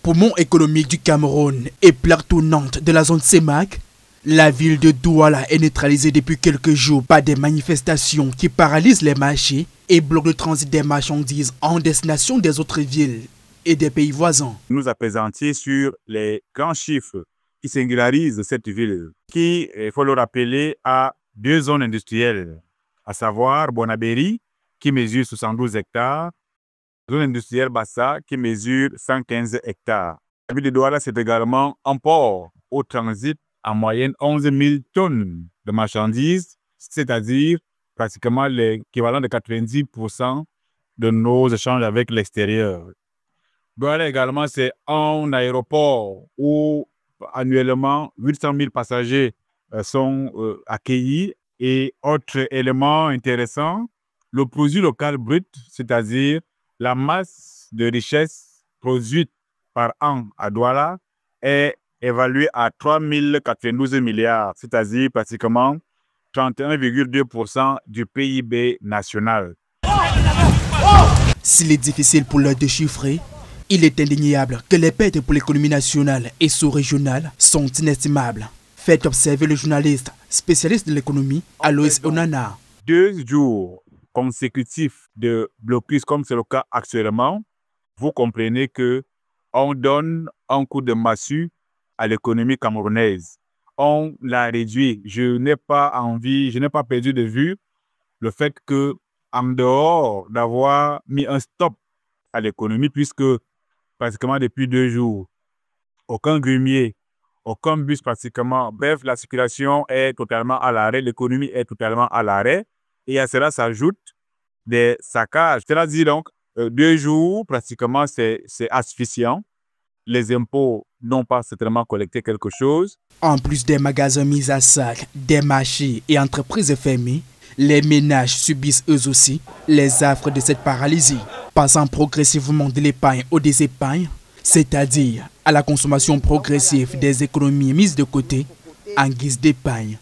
Poumon économique du Cameroun et plaque tournante de la zone CEMAC, la ville de Douala est neutralisée depuis quelques jours par des manifestations qui paralysent les marchés et bloquent le transit des marchandises en destination des autres villes et des pays voisins. Nous appesantir sur les grands chiffres qui singularisent cette ville, qui, il faut le rappeler, a deux zones industrielles, à savoir Bonabéry, qui mesure 72 hectares, zone industrielle Bassa, qui mesure 115 hectares. La ville de Douala, c'est également un port au transit en moyenne 11 000 tonnes de marchandises, c'est-à-dire pratiquement l'équivalent de 90% de nos échanges avec l'extérieur. Douala également, c'est un aéroport où annuellement 800 000 passagers sont accueillis. Et autre élément intéressant, le produit local brut, c'est-à-dire la masse de richesse produite par an à Douala, est évaluée à 3 092 milliards, c'est-à-dire pratiquement 31,2% du PIB national. S'il est difficile pour l'heure de chiffrer, il est indéniable que les pertes pour l'économie nationale et sous-régionale sont inestimables. Fait observer le journaliste spécialiste de l'économie, Aloïs Onana. 2 jours consécutifs de blocus, comme c'est le cas actuellement, vous comprenez qu'on donne un coup de massue à l'économie camerounaise. On l'a réduit. Je n'ai pas perdu de vue le fait que, en dehors d'avoir mis un stop à l'économie, puisque pratiquement depuis 2 jours, aucun grumier, aucun bus pratiquement, bref, la circulation est totalement à l'arrêt, l'économie est totalement à l'arrêt, et à cela s'ajoutent des saccages. C'est-à-dire donc, 2 jours, pratiquement, c'est asphyxiant. Les impôts n'ont pas certainement collecté quelque chose. En plus des magasins mis à sac, des marchés et entreprises fermées, les ménages subissent eux aussi les affres de cette paralysie, passant progressivement de l'épargne au désépargne, c'est-à-dire à la consommation progressive des économies mises de côté en guise d'épargne.